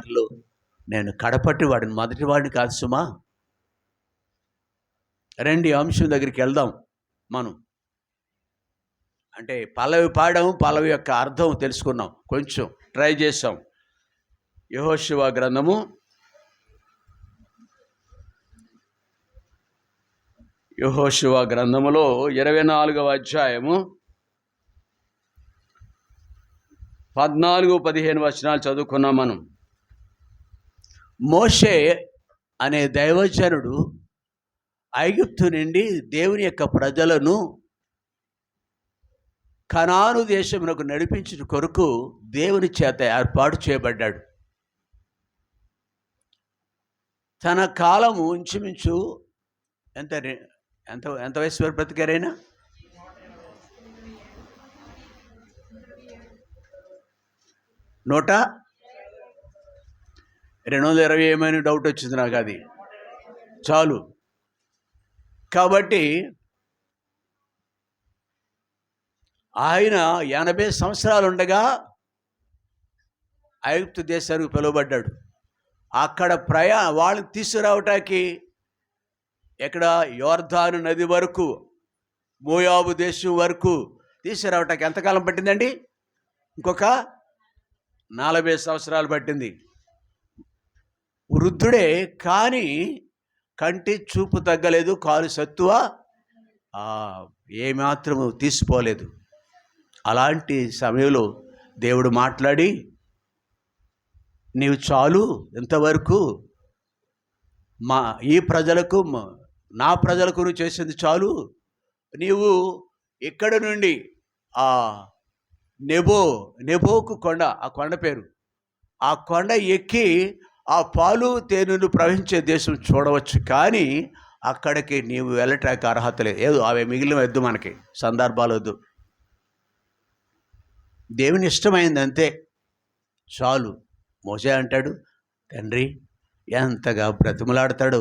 వారిలో నేను కడపట్టి వాడిని, మొదటి వాడిని కాదు సుమా. రండి అంశం దగ్గరికి వెళ్దాం. మనం అంటే పల్లవి పాడాము, పల్లవి యొక్క అర్థం తెలుసుకున్నాం, కొంచెం ట్రై చేసాం. యెహోషువ గ్రంథము 24వ అధ్యాయము 14-15 వచనాలు చదువుకున్నాం మనం. మోషే అనే దైవజనుడు ఐగుప్తు నుండి దేవుని యొక్క ప్రజలను కనాను దేశమునకు నడిపించిన కొరకు దేవుని చేత ఏర్పాటు చేయబడ్డాడు. తన కాలము ఇంచుమించు ఎంత ఎంత ఎంత వయసు వరకు బ్రతికారైనా? 220 ఏమైనా డౌట్ వచ్చింది నాకు, అది చాలు. కాబట్టి ఆయన 80 సంవత్సరాలు ఉండగా ఐగుప్తు దేశానికి పిలువబడ్డాడు. అక్కడ వాళ్ళని తీసుకురావటానికి ఎక్కడ యోర్దాను నది వరకు, మోయాబు దేశం వరకు తీసుకురావటానికి ఎంతకాలం పట్టిందండి? ఇంకొక 40 సంవత్సరాలు పట్టింది. వృద్ధుడే కానీ కంటి చూపు తగ్గలేదు, కాలు సత్తువ ఏమాత్రము తీసిపోలేదు. అలాంటి సమయంలో దేవుడు మాట్లాడి, నీవు చాలు, ఇంతవరకు ఈ ప్రజలకు, నా ప్రజలకు నువ్వు చేసింది చాలు. నీవు ఇక్కడ నుండి నెబోకు కొండ, ఆ కొండ పేరు, ఆ కొండ ఎక్కి ఆ పాలు తేనెలు ప్రవహించే దేశం చూడవచ్చు, కానీ అక్కడికి నీవు వెళ్ళటానికి అర్హత లేదు. ఏదో అవి మిగిలిన వద్దు, మనకి సందర్భాలు వద్దు. దేవుని ఇష్టమైంది అంతే, చాలు. మోసే అంటాడు, తండ్రి ఎంతగా బ్రతిమలాడతాడు,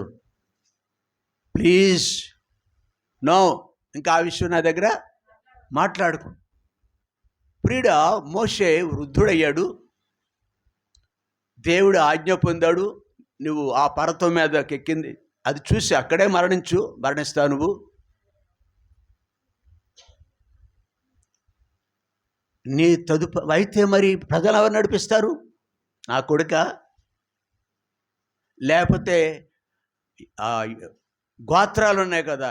ప్లీజ్ నో, ఇంకా ఆ విషయం నా దగ్గర మాట్లాడుకో. ప్రియుడా, మోషే వృద్ధుడయ్యాడు, దేవుడు ఆజ్ఞ పొందాడు, నువ్వు ఆ పర్వతం మీదకి ఎక్కింది అది చూసి అక్కడే మరణిస్తావు నువ్వు. నీ అయితే మరి ప్రజలు ఎవరు నడిపిస్తారు? నా కొడుక, లేకపోతే గోత్రాలు ఉన్నాయి కదా,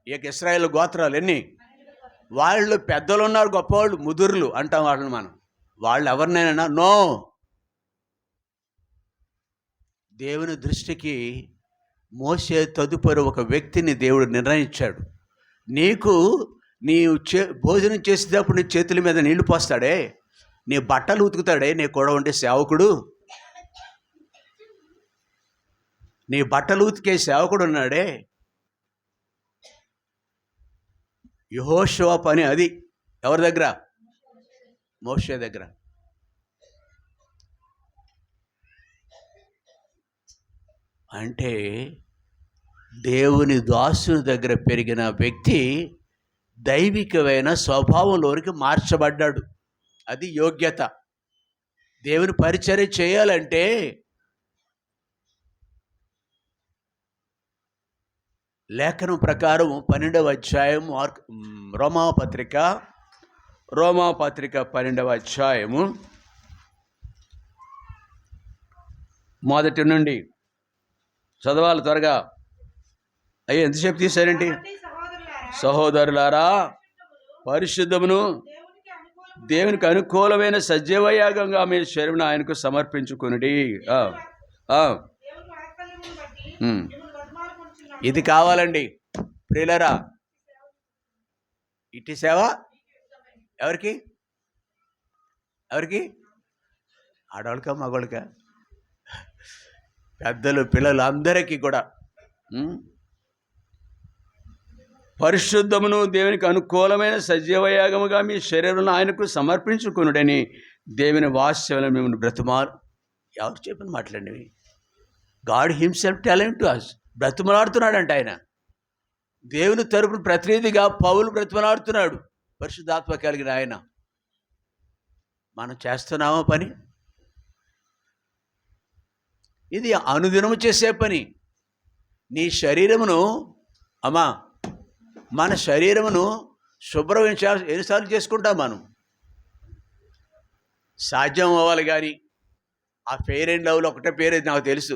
ఇశ్రాయేలు గోత్రాలు ఎన్ని? వాళ్ళు పెద్దలు ఉన్నారు, గొప్పవాళ్ళు, ముదురులు అంటాం వాళ్ళని మనం. వాళ్ళు ఎవరినైనా నో. దేవుని దృష్టికి మోసే తదుపరి ఒక వ్యక్తిని దేవుడు నిర్ణయించాడు. నీవు భోజనం చేసేటప్పుడు నీ చేతుల మీద నీళ్లు పోస్తాడే, నీ బట్టలు ఉతుకుతాడే నీ కూడా ఉండే సేవకుడు, నీ బట్టలు ఉతికే సేవకుడు ఉన్నాడే, యెహోషువ పని అది. ఎవరి దగ్గర? మోషే దగ్గర. అంటే దేవుని దాసుని దగ్గర పెరిగిన వ్యక్తి దైవికమైన స్వభావంలోనికి మార్చబడ్డాడు. అది యోగ్యత. దేవుని పరిచర్య చేయాలంటే లేఖనం ప్రకారం 12వ అధ్యాయం రోమాపత్రిక 12వ అధ్యాయము మొదటి నుండి చదవాలి త్వరగా. అయ్యో ఎంతసేపు తీశారేంటి? సహోదరులారా, పరిశుద్ధమును దేవునికి అనుకూలమైన సజీవయాగంగా మీ శరీరం ఆయనకు సమర్పించుకొనుడి. ఇది కావాలండి ప్రియులరా. ఇటు సేవ ఎవరికి? ఆడవాళ్ళకా మగవాళ్ళకా? పెద్దలు పిల్లలు అందరికీ కూడా. పరిశుద్ధమును దేవునికి అనుకూలమైన సజీవయాగముగా మీ శరీరం ఆయనకు సమర్పించుకొనుడని దేవుని వాక్యములను మిమ్మల్ని బ్రతిమాలు. ఎవరు చెప్పిన మాట్లాడినవి? God himself telling to us. బ్రతిమలాడుతున్నాడంట ఆయన. దేవుని తరపున ప్రతినిధిగా పౌలు బ్రతిమలాడుతున్నాడు, పరిశుద్ధాత్మ కలిగిన ఆయన. మనం చేస్తున్నామా పని? ఇది అనుదినము చేసే పని. నీ శరీరమును అమ్మా, మన శరీరమును శుభ్రం ఎన్నిసార్లు చేసుకుంటాం మనం? సాధ్యం అవ్వాలి కానీ ఆ ఫెయిర్ అండ్ లవ్లో ఒకటే పేరు నాకు తెలుసు,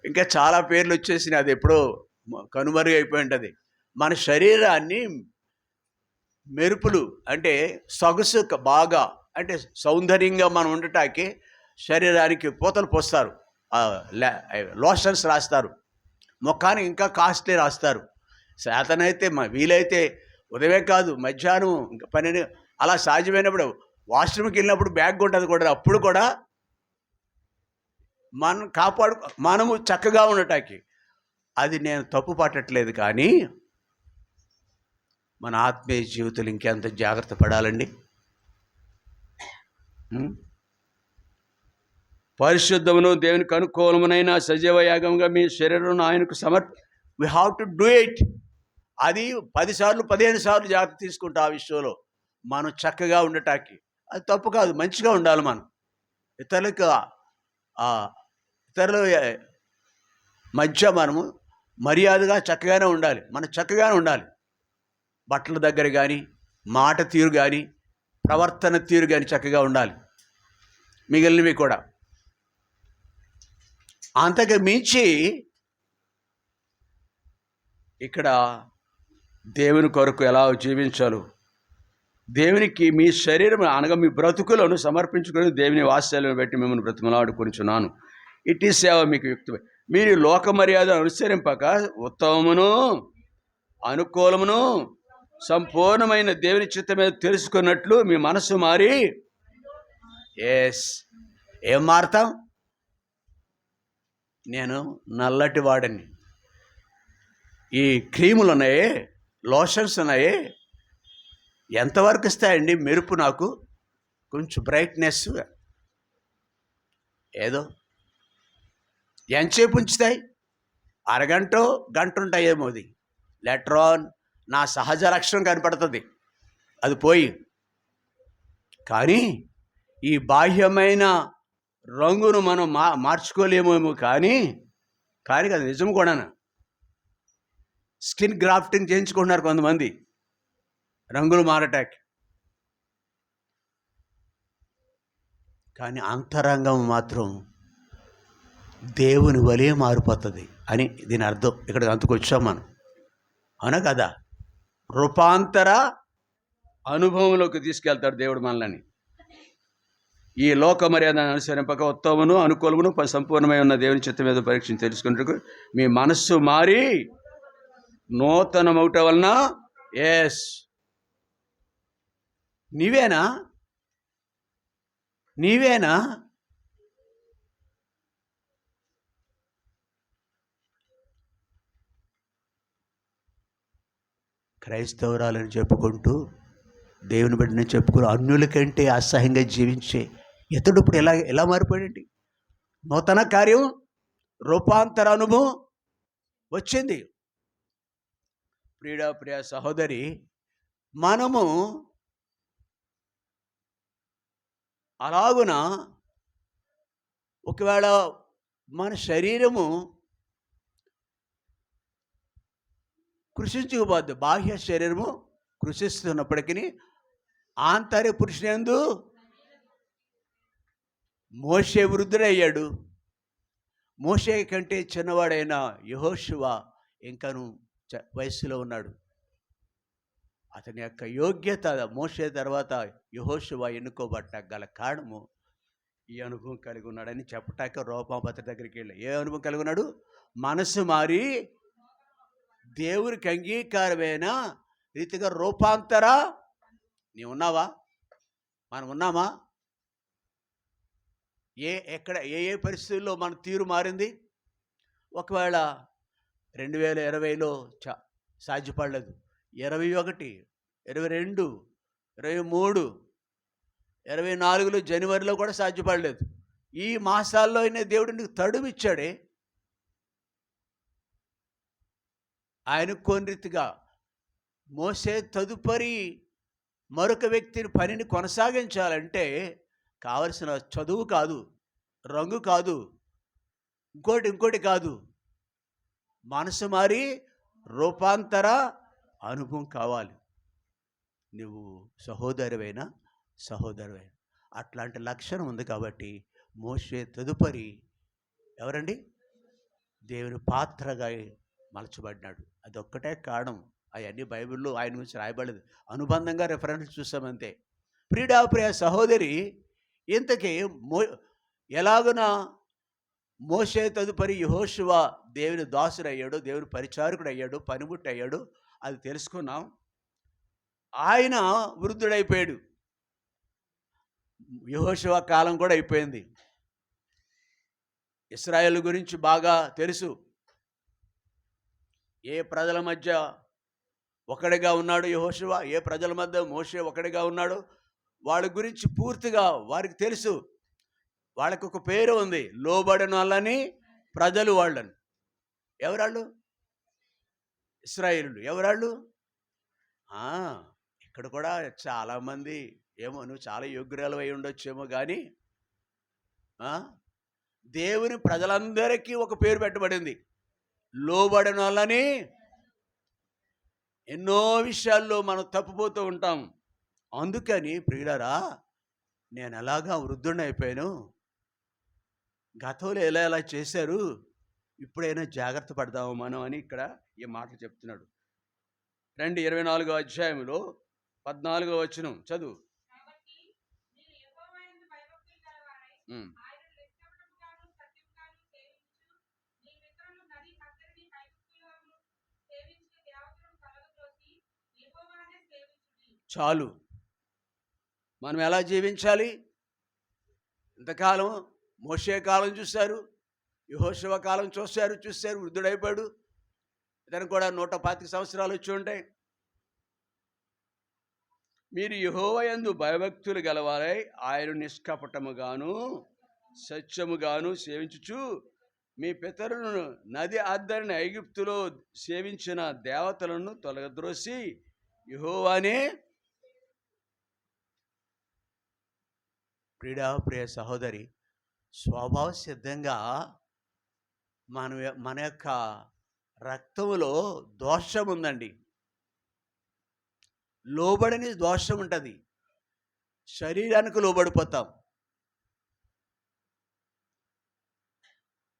ఇంకా చాలా పేర్లు వచ్చేసినాయి, అది ఎప్పుడో కనుమరుగు అయిపోయి ఉంటుంది. మన శరీరాన్ని మెరుపులు అంటే సొగసు బాగా అంటే సౌందర్యంగా మనం ఉండటానికి శరీరానికి పూతలు పోస్తారు, లోషన్స్ రాస్తారు, ముఖానికి ఇంకా కాస్ట్లీ రాస్తారు. శాతనైతే వీలైతే ఉదయమే కాదు మధ్యాహ్నం ఇంకా 12 అలా సాధ్యమైనప్పుడు వాష్రూమ్కి వెళ్ళినప్పుడు బ్యాగ్ ఉంటుంది కూడా, అప్పుడు కూడా మనము చక్కగా ఉండటానికి. అది నేను తప్పు పట్టట్లేదు, కానీ మన ఆత్మీయ జీవితాలు ఇంకెంత జాగ్రత్త పడాలండి. పరిశుద్ధమును దేవునికి అనుకూలమునైన సజీవ యాగంగా మీ శరీరం ఆయనకు we have to do it. అది 10 సార్లు 15 సార్లు జాగ్రత్త తీసుకుంటా ఆ విషయంలో మనం చక్కగా ఉండటానికి. అది తప్పు కాదు, మంచిగా ఉండాలి. మనం ఇతరుల మధ్య మనము మర్యాదగా చక్కగానే ఉండాలి, మనం చక్కగానే ఉండాలి. బట్టల దగ్గర కానీ, మాట తీరు కానీ, ప్రవర్తన తీరు కానీ చక్కగా ఉండాలి. మిగిలినవి కూడా అంతకు మించి ఇక్కడ దేవుని కొరకు ఎలా జీవించాలో, దేవునికి మీ శరీరం అనగా మీ బ్రతుకులను సమర్పించుకొని దేవుని వాత్సల్యం బట్టి మిమ్మల్ని బ్రతిమలాడుకొనిచున్నాను. ఇటు సేవ మీకు యుక్తమే. మీరు లోక మర్యాద అనుసరింపక ఉత్తమమును అనుకూలమును సంపూర్ణమైన దేవుని చిత్తమే తెలుసుకున్నట్లు మీ మనసు మారి. ఏం మారుతాం? నేను నల్లటి వాడని, ఈ క్రీములు ఉన్నాయే, లోషన్స్ ఉన్నాయే, ఎంతవరకు ఇస్తాయండి మెరుపు? నాకు కొంచెం బ్రైట్నెస్ ఏదో ఎంతసేపు ఉంచుతాయి? అరగంట గంట ఉంటాయేమో. అది లెట్రాన్ నా సహజ లక్షణం కనపడుతుంది, అది పోయి. కానీ ఈ బాహ్యమైన రంగును మనం మార్చుకోలేమేమో, కానీ అది నిజం కూడా. స్కిన్ గ్రాఫ్టింగ్ చేయించుకుంటున్నారు కొంతమంది రంగులు మారటానికి. కానీ అంతరంగం మాత్రం దేవుని వలే మారిపోతుంది అని దీని అర్థం. ఇక్కడికి అంతకొచ్చాం మనం, అవునా కదా? రూపాంతర అనుభవంలోకి తీసుకెళ్తాడు దేవుడు మనల్ని. ఈ లోక మర్యాద అనుసరింపక ఉత్తమమును అనుకూలమును సంపూర్ణమై ఉన్న దేవుని చిత్తం మీద పరీక్షను తెలుసుకుంటూ మీ మనస్సు మారి నూతనమౌట వలన. నీవేనా క్రైస్తవురాలని చెప్పుకుంటూ దేవుని బిడ్డని చెప్పుకుని అన్యుల కంటే అసహ్యంగా జీవించే ఇతడు ఇప్పుడు ఎలా మారిపోయాడండి? నూతన కార్యం, రూపాంతర అనుభవం వచ్చింది. ప్రియ సహోదరి, మనము అలాగున ఒకవేళ మన శరీరము కృషించుకుపోద్ది, బాహ్య శరీరము కృషిస్తున్నప్పటికీ ఆంతర్య పురుషునందు మోషే వృద్ధుడయ్యాడు. మోషే కంటే చిన్నవాడైన యెహోషువ ఇంకను వయస్సులో ఉన్నాడు. అతని యొక్క యోగ్యత, మోషే తర్వాత యెహోషువ ఎన్నుకోబట్ట గల కారణము ఈ అనుభవం కలిగి ఉన్నాడని చెప్పటాక రూపాపత్రి దగ్గరికి వెళ్ళి ఏ అనుభవం కలిగి ఉన్నాడు? మనసు మారి దేవునికి అంగీకారమైన రీతిగా రూపాంతర. నీవు ఉన్నావా? మనం ఉన్నామా? ఎక్కడ ఏ పరిస్థితుల్లో మన తీరు మారింది? ఒకవేళ 2020లో సాధ్యపడలేదు, 21, 22, 23, 24 జనవరిలో కూడా సాధ్యపడలేదు. ఈ మాసాల్లో అయినా దేవుడు నీకు తడుమిచ్చాడే. ఆయన కొన్ని రీతిగా మోసే తదుపరి మరొక వ్యక్తిని పనిని కొనసాగించాలంటే కావలసిన చదువు కాదు, రంగు కాదు, ఇంకోటి కాదు, మనసు మారి రూపాంతర అనుభవం కావాలి. నువ్వు సహోదరువైనా అట్లాంటి లక్షణం ఉంది కాబట్టి మోషే తదుపరి ఎవరండి? దేవుని పాత్రగా మలచబడినాడు. అదొక్కటే కారణం. అవన్నీ బైబిల్లో ఆయన గురించి రాయబడలేదు, అనుబంధంగా రెఫరెన్స్ చూసామంతే. ప్రియ సహోదరి, ఇంతకీ ఎలాగున మోషే తదుపరి యెహోషువ దేవుని దాసుడయ్యాడు, దేవుని పరిచారకుడు అయ్యాడు, పనిముట్టు అయ్యాడు, అది తెలుసుకున్నాం. ఆయన వృద్ధుడైపోయాడు, యెహోషువ కాలం కూడా అయిపోయింది. ఇశ్రాయేల్ గురించి బాగా తెలుసు. ఏ ప్రజల మధ్య ఒకడిగా ఉన్నాడు యెహోషువ, ఏ ప్రజల మధ్య మోషే ఒకడిగా ఉన్నాడు, వాళ్ళ గురించి పూర్తిగా వారికి తెలుసు. వాళ్ళకు ఒక పేరు ఉంది, లోబడిన వాళ్ళని ప్రజలు. వాళ్ళని ఎవరాళ్ళు? ఇశ్రాయేలులు. ఎవరాళ్ళు? ఇక్కడ కూడా చాలామంది ఏమో నువ్వు చాలా యోగ్యురాలు అయి ఉండొచ్చేమో, కానీ దేవుని ప్రజలందరికీ ఒక పేరు పెట్టబడింది, లోబడిన వాళ్ళని. ఎన్నో విషయాల్లో మనం తప్పిపోతూ ఉంటాం. అందుకని ప్రియులారా, నేను ఎలాగా వృద్ధుడిని అయిపోయాను, గతంలో ఎలా చేశారు, ఇప్పుడైనా జాగ్రత్త పడదాము మనం అని ఇక్కడ ఈ మాటలు చెప్తున్నాడు. 24వ అధ్యాయంలో 14వ వచనం చదువు. చాలు. మనం ఎలా జీవించాలి? ఇంతకాలం మోషే కాలం చూశారు, యెహోషువ కాలం చూశారు, వృద్ధుడైపోయాడు. ఇతను కూడా 125 సంవత్సరాలు వచ్చి ఉంటాయి. మీరు యెహోవా యందు భయభక్తులు గలవారై ఆయన నిష్కపటముగాను సత్యముగాను సేవించుచు మీ పితరులను నది అద్దరిని ఐగుప్తులో సేవించిన దేవతలను తొలగద్రోసి యెహోవానే. ప్రియ సహోదరి, స్వభావ సిద్ధంగా మన యొక్క రక్తంలో దోషం ఉందండి. లోబడని దోషం ఉంటుంది. శరీరానికి లోబడిపోతాం.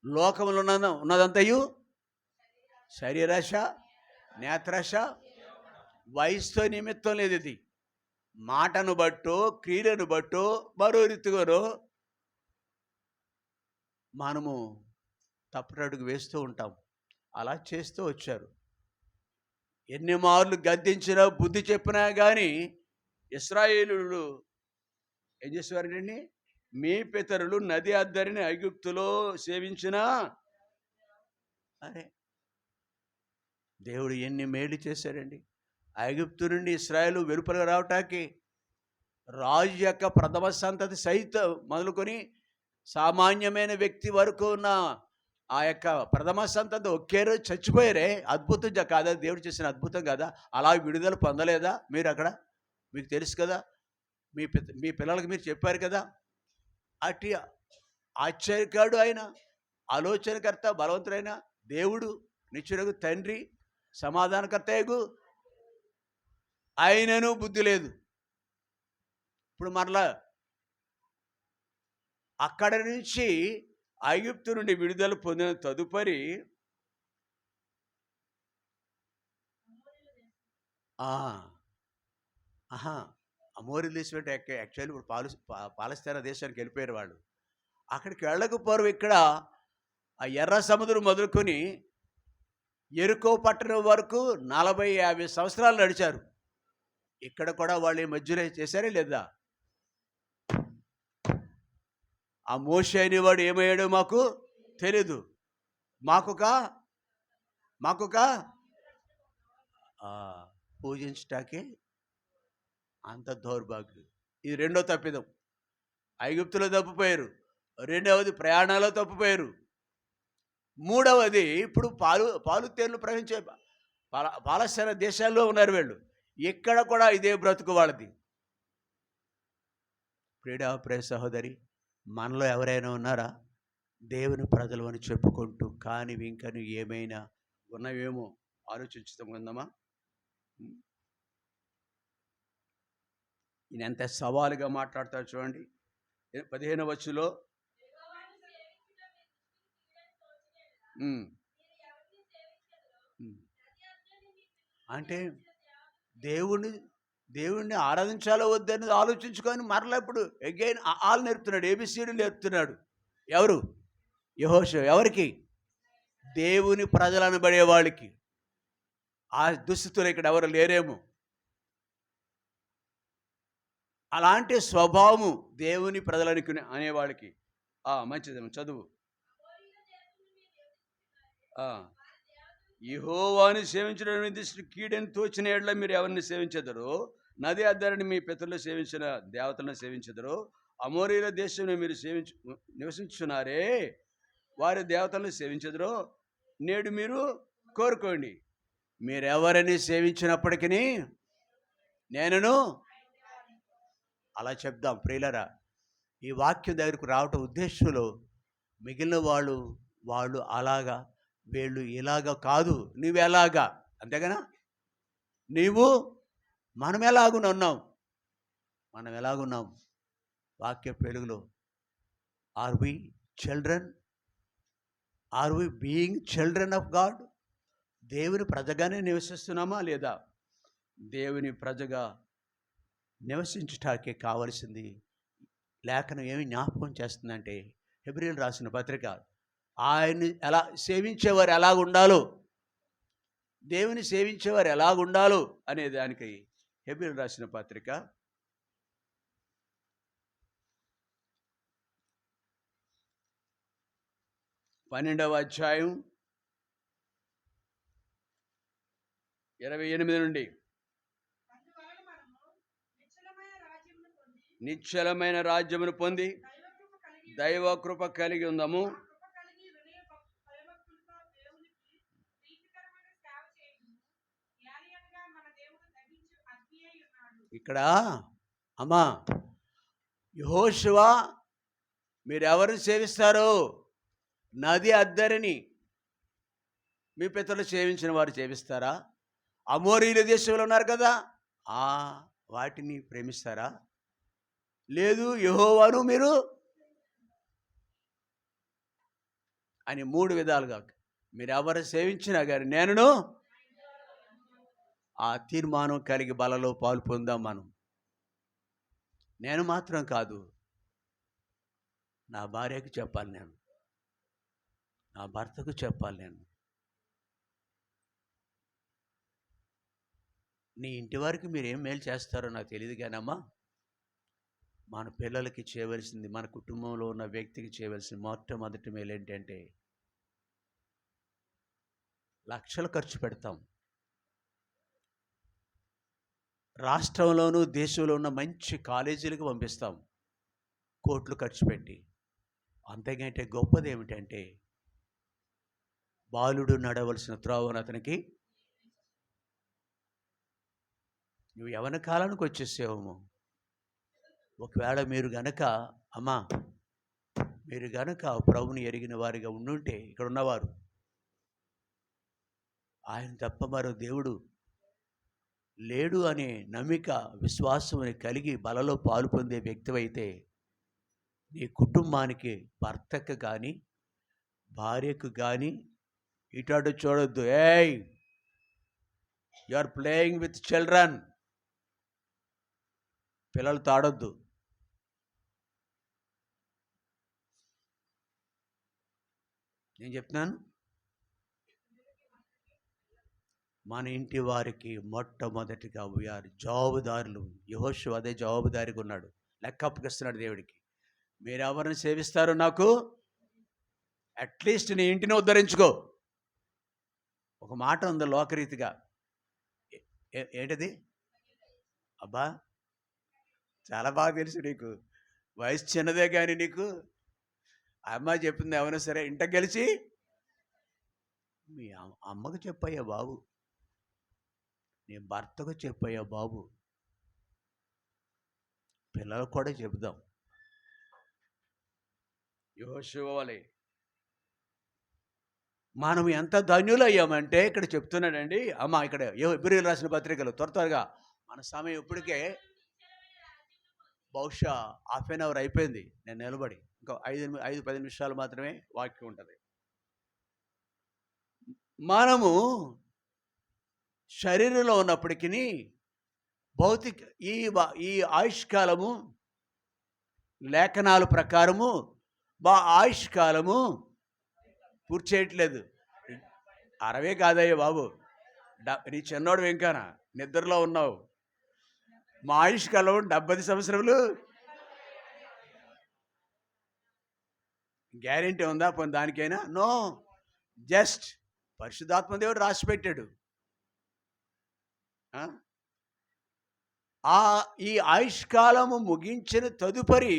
లోకంలో ఉన్నదంతయు శరీరాశ, నేత్రాశ, వయసుతో నిమిత్తం లేదు. ఇది మాటను బట్టో క్రియలను బట్టో మరో రీతిగానో మనము తప్పుడడుగు వేస్తూ ఉంటాం. అలా చేస్తూ వచ్చారు. ఎన్ని మార్లు గద్దించినా బుద్ధి చెప్పినా కానీ ఇశ్రాయేలులు ఏం చేసేవారండి? మీ పితరులు నది అద్దరిని ఐగుప్తులో సేవించినా. అరే, దేవుడు ఎన్ని మేలు చేశాడండి. ఐగుప్తు నుండి ఇశ్రాయేలు వెలుపల రావటానికి రాజు యొక్క ప్రథమ సంతతి సైతం మొదలుకొని సామాన్యమైన వ్యక్తి వరకు ఉన్న ఆ యొక్క ప్రథమ సంతతి ఒకే రోజు చచ్చిపోయారే. అద్భుతం కాదా? దేవుడు చేసిన అద్భుతం కదా? అలా విడుదల పొందలేదా మీరు? అక్కడ మీకు తెలుసు కదా, మీ పిల్లలకు మీరు చెప్పారు కదా. అట్టి ఆశ్చర్యకాడు ఆయన, ఆలోచనకర్త, బలవంతుడైన దేవుడు, నిత్యుడగు తండ్రి, సమాధానకర్తయగు ఆయనను బుద్ధి లేదు. ఇప్పుడు మరలా అక్కడ నుంచి ఐగుప్తు నుండి విడుదల పొందిన తదుపరి అమోరీ దేశం అంటే యాక్చువల్లీ ఇప్పుడు పాలస్తీనా దేశానికి వెళ్ళిపోయారు వాళ్ళు. అక్కడికి వెళ్ళకపోరు. ఇక్కడ ఆ ఎర్ర సముద్రం మొదలుకొని ఎరుకో పట్టణం వరకు 40-50 సంవత్సరాలు నడిచారు. ఇక్కడ కూడా వాళ్ళు ఈ మధ్యలో చేశారే లేదా? ఆ మోషే అనేవాడు ఏమయ్యాడో మాకు తెలీదు. మాకుక పూజించటాకే అంత దౌర్భాగ్యం. ఇది రెండో తప్పిదం. ఐగుప్తులో తప్పిపోయారు. రెండవది ప్రయాణాల్లో తప్పిపోయారు. మూడవది ఇప్పుడు పాలు తేళ్లు ప్రవహించే పాలస్తీనా దేశాల్లో ఉన్నారు వీళ్ళు. ఇక్కడ కూడా ఇదే బ్రతుకు వాళ్ళది. ప్రియ సహోదరి, మనలో ఎవరైనా ఉన్నారా దేవుని ప్రజలు అని చెప్పుకుంటూ కానీ ఇంకను ఏమైనా ఉన్నవేమో ఆలోచించుకుందామా? ఈయన ఎంత సవాలుగా మాట్లాడతాడు చూడండి. 15వ వచనంలో అంటే దేవుణ్ణి ఆరాధించాలో వద్దని ఆలోచించుకొని మరలా ఇప్పుడు అగైన్ ఆలు నేర్పుతున్నాడు, ఏబిసిడి నేర్పుతున్నాడు. ఎవరు? యెహోషువ. ఎవరికి? దేవుని ప్రజలు అనబడే వాళ్ళకి. ఆ దుస్థితులు ఇక్కడ ఎవరు లేరేమో. అలాంటి స్వభావము దేవుని ప్రజలనికి అనేవాళ్ళకి. మంచిది, చదువు. యెహోవాను సేవించడం నిర్దిష్ట కీడని తోచిన ఏళ్ల మీరు ఎవరిని సేవించెదరో, నది అద్దరిని మీ పితరులు సేవించిన దేవతలను సేవించెదరో, అమోరీల దేశంలో మీరు నివసించున్నారే వారి దేవతలను సేవించెదరో నేడు మీరు కోరుకోండి. మీరెవరిని సేవించినప్పటికీ నేనును అలా చెప్దాం. ప్రియులరా, ఈ వాక్యం దగ్గరకు రావటం ఉద్దేశంలో మిగిలిన వాళ్ళు అలాగా, వీళ్ళు ఇలాగా కాదు, నువ్వు ఎలాగా, అంతేగానా? మనం ఎలాగున్నాం? మనం ఎలాగున్నాం? వాక్య వెలుగులో are we children? Are we being children of God? దేవుని ప్రజగానే నివసిస్తున్నామా లేదా? దేవుని ప్రజగా నివసించటానికి కావలసింది లేఖనం ఏమి జ్ఞాపకం చేస్తుందంటే, హెబ్రీయులకు రాసిన పత్రిక, ఆయన్ని ఎలా సేవించేవారు ఎలాగుండాలో, దేవుని సేవించేవారు ఎలాగుండాలో అనే దానికి హెబ్రీయులకు రాసిన పత్రిక 12వ అధ్యాయం 28 నుండి. నిశ్చలమైన రాజ్యమును పొంది దైవ కృప కలిగి ఉందాము. ఇక్కడ అమ్మా యెహోషువ, మీరెవరిని సేవిస్తారు? నది అద్దరిని మీ పితరులు సేవించిన వారు సేవిస్తారా? అమోరీల దేశంలో ఉన్నారు కదా, వాటిని ప్రేమిస్తారా? లేదు, యెహోవాను మీరు అని 3 విధాలుగా మీరు ఎవరు సేవించినా కానీ నేనును ఆ తీర్మానం కలిగి బలలో పాలు పొందాం. నేను మాత్రం కాదు, నా భార్యకు చెప్పాలి, నేను నా భర్తకు చెప్పాలి. నేను నీ ఇంటి వారికి మీరు ఏం మేలు చేస్తారో నాకు తెలియదు కానమ్మా, మన పిల్లలకి చేయవలసింది, మన కుటుంబంలో ఉన్న వ్యక్తికి చేయవలసింది మొట్టమొదటి మేలు ఏంటంటే, లక్షలు ఖర్చు పెడతాం. రాష్ట్రంలోనూ దేశంలో ఉన్న మంచి కాలేజీలకు పంపిస్తాం కోట్లు ఖర్చు పెట్టి. అంతకంటే గొప్పది ఏమిటంటే, బాలుడు నడవలసిన త్రోవను అతనికి, నువ్వు యవన కాలానికి వచ్చేసేవేమో. ఒకవేళ మీరు గనక ప్రభుని ఎరిగిన వారిగా ఉండుంటే, ఇక్కడ ఉన్నవారు ఆయన తప్ప మరో దేవుడు లేడు అనే నమ్మిక, విశ్వాసం కలిగి బలలో పాలు పొందే వ్యక్తివైతే, నీ కుటుంబానికి, భర్తకు కానీ భార్యకు కానీ ఇటు చూడొద్దు. You are playing with children, పిల్లలు తాడొద్దు. నేను చెప్తున్నాను, మన ఇంటి వారికి మొట్టమొదటిగా వీఆర్ జవాబుదారులు. యెహోషువ అదే జవాబుదారిగా ఉన్నాడు, లెక్క అప్పగిస్తున్నాడు దేవుడికి. మీరు ఎవరిని సేవిస్తారో నాకు అట్లీస్ట్ నీ ఇంటిని ఉద్ధరించుకో. ఒక మాట ఉంది లోకరీతిగా, ఏంటది? అబ్బా, చాలా బాగా తెలుసు నీకు, వయసు చిన్నదే కానీ నీకు. అమ్మ చెప్పింది ఏమైనా సరే ఇంట గెలిచి మీ అమ్మకు చెప్పయ్యా బాబు, నీ భర్తకు చెప్పయ్యా బాబు, పిల్లలకు కూడా చెబుదాం. యోషువ వలె మనం ఎంత ధన్యులయ్యామంటే ఇక్కడ చెప్తున్నాడండి. అమ్మ ఇక్కడ హెబ్రీయులకు రాసిన పత్రికలు త్వరగా మన సమయం ఇప్పటికే బహుశా హాఫ్ అన్ అవర్ అయిపోయింది. నేను నిలబడి ఇంకా 5-10 నిమిషాలు మాత్రమే వాక్యం ఉంటుంది. మనము శరీరంలో ఉన్నప్పటికీ భౌతిక ఈ ఆయుష్కాలము లేఖనాల ప్రకారము ఆయుష్కాలము పూర్తి చేయట్లేదు. 60 కాదయ్యా బాబు, నీ చిన్నోడు వెంకనా నిద్రలో ఉన్నావు. మా ఆయుష్కాలం 70 సంవత్సరములు. గ్యారెంటీ ఉందా పోనీ దానికైనా? నో, జస్ట్ పరిశుద్ధాత్మ దేవుడు రాసి పెట్టాడు. ఈ ఆయుష్కాలము ముగించిన తదుపరి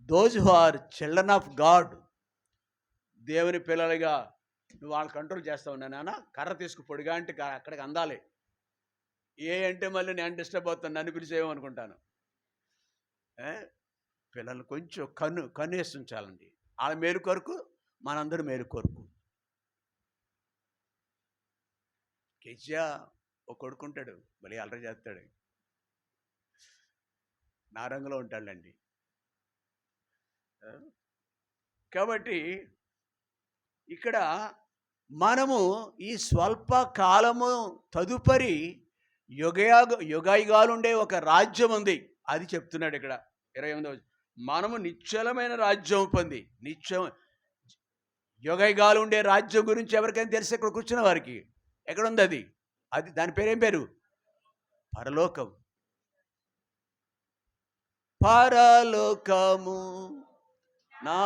those who are children of God, దేవుని పిల్లలుగా నువ్వు వాళ్ళని కంట్రోల్ చేస్తావు. నాన్న కర్ర తీసుకు పొడిగా అంటే అక్కడికి అందాలి. అంటే మళ్ళీ నేను డిస్టర్బ్ అవుతాను, నన్ను గురించి ఏమనుకుంటాను. పిల్లలు కొంచెం కన్నేసి ఉంచాలండి. వాళ్ళ మేలు కొరకు, మనందరూ మేలు కొరకు. కేజీయా ఒక కొడుకుంటాడు, మళ్ళీ అల్లరి చేస్తాడు, నా రంగులో ఉంటాడండి. కాబట్టి ఇక్కడ మనము ఈ స్వల్ప కాలము తదుపరి యుగాయుగాలు ఉండే ఒక రాజ్యం ఉంది, అది చెప్తున్నాడు ఇక్కడ 28వ. మనము నిశ్చలమైన రాజ్యం పొంది, యుగాయుగాలు ఉండే రాజ్యం గురించి ఎవరికైనా తెలిసి ఇక్కడ కూర్చున్న వారికి ఎక్కడుంది అది? దాని పేరేం పేరు? పరలోకం. పరలోకము నా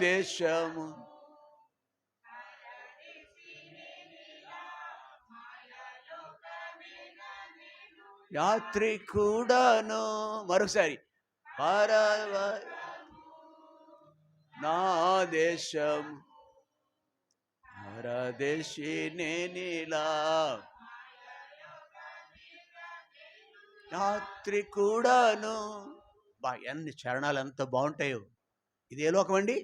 దేశము, యాత్రికుడను. మరొకసారి, నా దేశం పరదేశీ నేనిలా, యాత్రికుడను. ఎన్ని చరణాలు ఎంత బాగుంటాయో. ఇది ఏ లోకం అండి?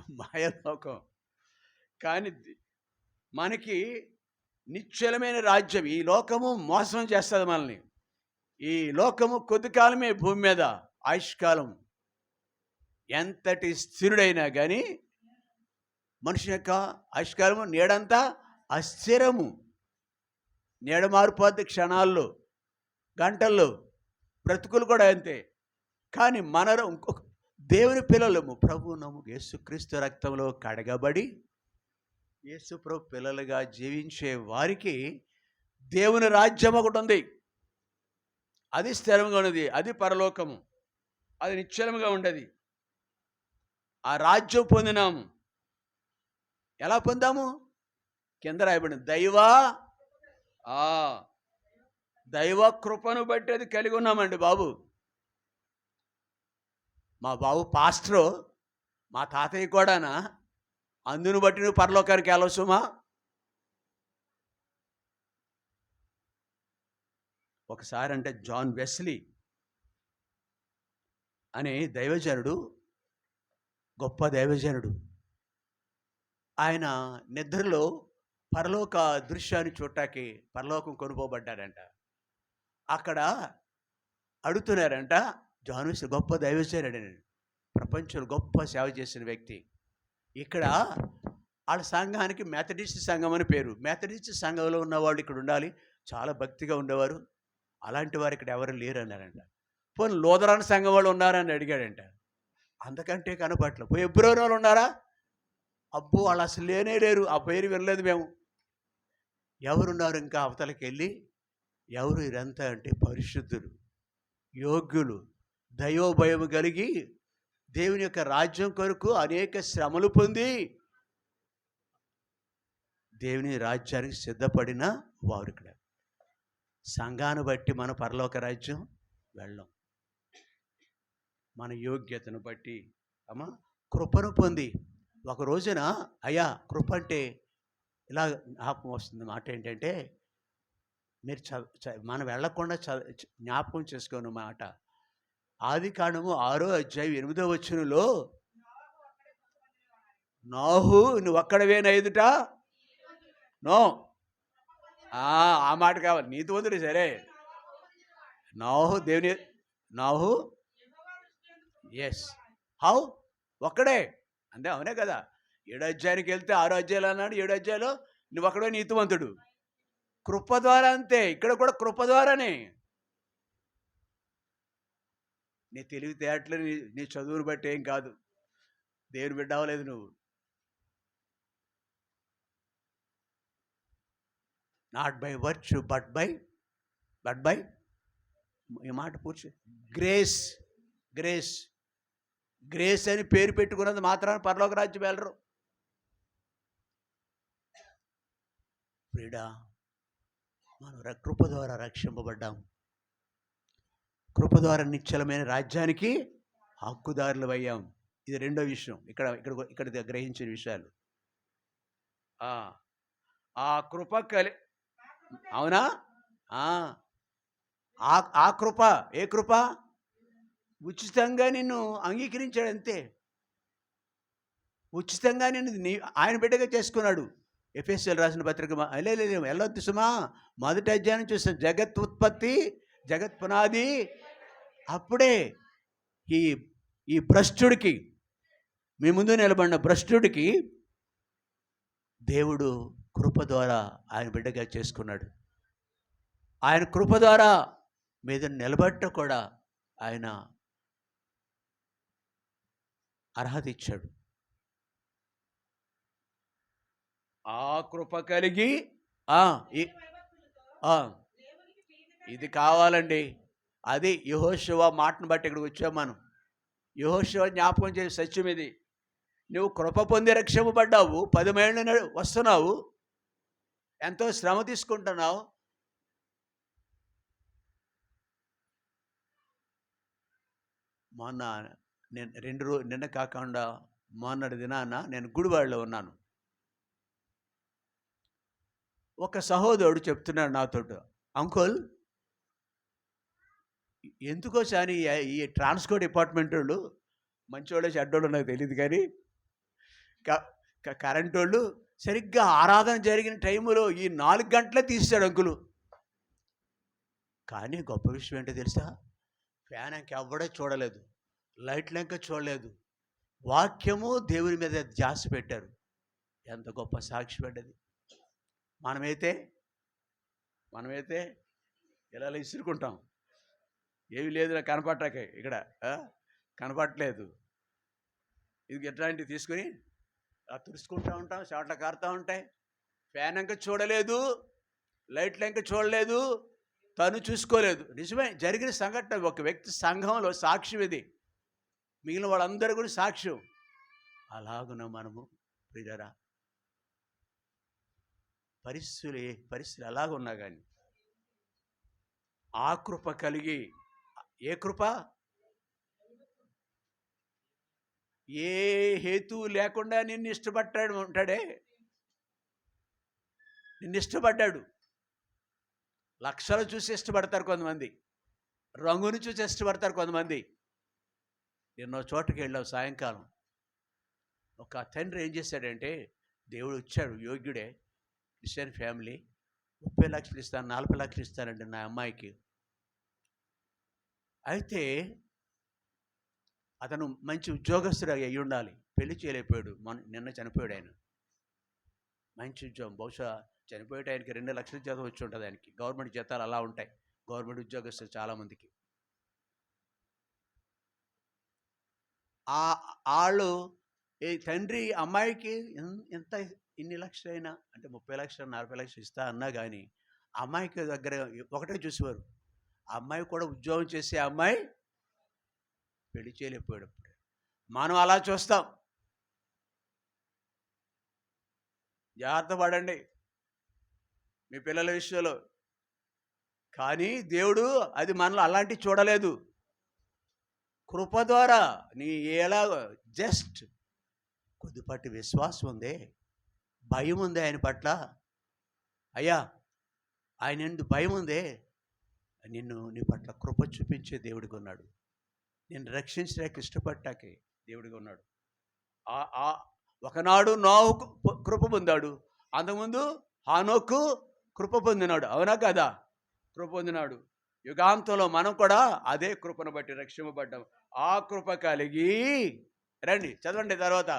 మాయలోకం. కానీ మనకి నిశ్చలమైన రాజ్యం. ఈ లోకము మోసం చేస్తుంది మనల్ని. ఈ లోకము కొద్ది కాలమే భూమి మీద ఆయుష్కాలం. ఎంతటి స్థిరుడైనా కానీ మనిషి యొక్క ఆయుష్కాలము నీడంతా అస్థిరము. నీడ మారిపోద్ది క్షణాల్లో, గంటల్లో. బ్రతుకులు కూడా అంతే. కానీ ఇంకొక దేవుని పిల్లలము, ప్రభు నమ్ము యేసుక్రీస్తు రక్తంలో కడగబడి యేసు ప్రభు పిల్లలుగా జీవించే వారికి దేవుని రాజ్యం ఒకటి ఉంది. అది స్థిరంగా ఉన్నది, అది పరలోకము, అది నిశ్చలముగా ఉండేది. ఆ రాజ్యం పొందినాము. ఎలా పొందాము? కింద రాయబడింది, దైవ కృపను బట్టి అది కలిగి ఉన్నామండి బాబు. మా బాబు పాస్టరు, మా తాతయ్య కూడానా, అందును బట్టి నువ్వు పరలోకానికి వెళ్ళవచ్చుమా. ఒకసారి అంటే జాన్ వెస్లీ అనే దైవజనుడు, గొప్ప దైవజనుడు, ఆయన నిద్రలో పరలోక దృశ్యాన్ని చూడటానికి పరలోకం కొనుక్కోబడ్డాడంట. అక్కడ అడుగుతున్నారంట, జాన్ వెస్లీ గొప్ప దైవజనుడని, ప్రపంచంలో గొప్ప సేవ చేసిన వ్యక్తి. ఇక్కడ వాళ్ళ సంఘానికి మెథడిస్ట్ సంఘం అని పేరు. మెథడిస్ట్ సంఘంలో ఉన్నవాళ్ళు ఇక్కడ ఉండాలి, చాలా భక్తిగా ఉండేవారు. అలాంటి వారు ఇక్కడ ఎవరు లేరు అన్నారంట. పోనీ లూథరన్ సంఘం వాళ్ళు ఉన్నారని అడిగాడంట. అంతకంటే కనపట్ల. ఎబ్రోన్ వాళ్ళు ఉన్నారా? అబ్బో వాళ్ళు అసలు లేరు, ఆ పేరు వినలేదు మేము. ఎవరున్నారు ఇంకా అవతలకి వెళ్ళి? ఎవరు ఇదంతా అంటే పరిశుద్ధులు, యోగ్యులు, దైవభయము కలిగి దేవుని యొక్క రాజ్యం కొరకు అనేక శ్రమలు పొంది దేవుని రాజ్యానికి సిద్ధపడిన వారు ఇక్కడ. సంఘాన్ని బట్టి మన పరలోక రాజ్యం వెళ్ళం. మన యోగ్యతను బట్టి కృపను పొంది ఒక రోజున, అయ్యా కృప అంటే ఇలా జ్ఞాపకం వస్తుంది మాట ఏంటంటే, మీరు మనం వెళ్ళకుండా జ్ఞాపకం చేసుకోను మాట. ఆదికాండము 6వ అధ్యాయం 8వ వచనంలో నోహు నువ్వు ఒక్కడవేనా ఎదుట నో ఆ మాట కావాలి. నీతివంతుడు సరే, నోహు ఎస్ హౌ ఒక్కడే అంటే అవునే కదా. 7వ అధ్యాయానికి వెళ్తే 6వ అధ్యాయులు అన్నాడు, 7వ అధ్యాయంలో నువ్వు ఒక్కడే నీతివంతుడు. కృప ద్వారా అంతే, ఇక్కడ కూడా కృప ద్వారానే. నీ తెలివితేటలు నీ చదువును బట్టి ఏం కాదు. దేవుని బిడ్డ అవ్వలేదు నువ్వు. Not by virtue but by ఈ మాట పూర్తి గ్రేస్. గ్రేస్ గ్రేస్ అని పేరు పెట్టుకున్నది మాత్రాన్ని పరలోక రాజ్యం వెళ్ళరు. ప్రియుడా, మనం కృప ద్వారా రక్షింపబడ్డాం. కృప ద్వారా నిశ్చలమైన రాజ్యానికి హక్కుదారులు అయ్యాం. ఇది రెండో విషయం. ఇక్కడ గ్రహించిన విషయాలు. ఆ కృప అవునా? ఆ కృప ఏ కృప? ఉచితంగా నిన్ను అంగీకరించాడు అంతే. ఉచితంగా నిన్ను ఆయన బిడ్డగా చేసుకున్నాడు. ఎఫెసీయులకు రాసిన పత్రిక వెళ్ళొద్దు సుమా, మొదటి అధ్యాయం చూస్తాం. జగత్ ఉత్పత్తి, జగత్ పునాది. అప్పుడే ఈ భ్రష్టుడికి, మీ ముందు నిలబడిన భ్రష్టుడికి దేవుడు కృప ద్వారా ఆయన బిడ్డగా చేసుకున్నాడు. ఆయన కృప ద్వారా మీద నిలబట్ట కూడా ఆయన అర్హత ఇచ్చాడు. ఆ కృప కలిగి ఇది కావాలండి. అది యెహోషువ మాటను బట్టి ఇక్కడికి వచ్చాం మనం. యెహోషువ జ్ఞాపకం చేసే సత్యం ఇది. నువ్వు కృప పొంది రక్షింపబడ్డావు, 10 మైళ్ళ వస్తున్నావు, ఎంతో శ్రమ తీసుకుంటున్నావు. మొన్న నేను నిన్న కాకుండా మొన్నటి దినాన నేను గుడివాడలో ఉన్నాను. ఒక సహోదరుడు చెప్తున్నాడు నాతో, అంకుల్ ఎందుకో సాని ఈ ట్రాన్స్పోర్ట్ డిపార్ట్మెంట్ వాళ్ళు మంచోళ్ళు చెడ్డోళ్ళు నాకు తెలియదు, కానీ కరెంట్ వాళ్ళు సరిగ్గా ఆరాధన జరిగిన టైంలో ఈ 4 గంటలే తీసాడు అంకులు. కానీ గొప్ప విషయం ఏంటో తెలుసా? ఫ్యాన్ ఇంకెవ్వడే చూడలేదు, లైట్లు ఇంకా చూడలేదు, వాక్యము దేవుని మీద ధ్యాస పెట్టారు. ఎంత గొప్ప సాక్షి పడ్డది. మనమైతే ఇలా ఇసురుకుంటాం. ఏమి లేదు నాకు కనపట్టాకే, ఇక్కడ కనపడట్లేదు, ఇది ఎట్లాంటివి తీసుకుని తుడుచుకుంటూ ఉంటాం, షార్ట్ల కారుతూ ఉంటాయి. ఫ్యాన్ ఇంకా చూడలేదు, లైట్లు ఇంకా చూడలేదు, తను చూసుకోలేదు. నిజమే, జరిగిన సంఘటన. ఒక వ్యక్తి సంఘంలో సాక్ష్యం ఇది, మిగిలిన వాళ్ళందరూ కూడా సాక్ష్యం. అలాగున మనము ప్రియరా పరిస్థితులు అలాగున్నా కానీ ఆ కృప కలిగి, ఏ కృప? ఏ హేతు లేకుండా నిన్ను ఉంటాడే. నిన్ను ఇష్టపడ్డాడు. లక్షలు చూసి ఇష్టపడతారు కొంతమంది, రంగుని చూసి ఇష్టపడతారు కొంతమంది. ఎన్నో చోటకి వెళ్ళావు సాయంకాలం, ఒక తండ్రి ఏం చేశాడంటే, దేవుడు ఇచ్చాడు, యోగ్యుడే, క్రిస్టియన్ ఫ్యామిలీ, 30 లక్షలు ఇస్తాను, 40 లక్షలు ఇస్తానండి నా అమ్మాయికి. అయితే అతను మంచి ఉద్యోగస్తుడు అయి ఉండాలి, పెళ్లి చేయలేకపోయాడు. నిన్న చనిపోయాడు ఆయన. మంచి ఉద్యోగం, బహుశా చనిపోయే ఆయనకి 2 లక్షల జీతం వచ్చి ఉంటుంది ఆయనకి. గవర్నమెంట్ జీతాలు అలా ఉంటాయి గవర్నమెంట్ ఉద్యోగస్తులు చాలామందికి. వాళ్ళు ఈ తండ్రి అమ్మాయికి ఎంత ఇన్ని లక్షలైనా, అంటే 30 లక్షలు 40 లక్షలు ఇస్తా అన్నా కానీ అమ్మాయికి దగ్గర ఒకటే చూసేవారు, అమ్మాయి కూడా ఉద్యోగం చేసే అమ్మాయి పెళ్లి చేయలేకపోయాడు. మనం అలా చూస్తాం. జాగ్రత్త పడండి మీ పిల్లల విషయంలో. కానీ దేవుడు అది మనలో అలాంటివి చూడలేదు. కృప ద్వారా నీ ఎలా జస్ట్ కొద్దిపాటి విశ్వాసం ఉంది, భయం ఉంది ఆయన పట్ల. అయ్యా ఆయన ఎందు భయం ఉందే, నీ పట్ల కృప చూపించే దేవుడిగా ఉన్నాడు. నేను రక్షించడానికి ఇష్టపడ్డాకే దేవుడిగా ఉన్నాడు. ఒకనాడు నోహు కృప పొందాడు, అంతకుముందు హానోకు కృప పొందినాడు. అవునా కదా? కృప పొందినాడు. యుగాంతంలో మనం కూడా అదే కృపను బట్టి రక్షింపబడ్డాం. ఆ కృప కలిగి రండి, చదవండి తర్వాత.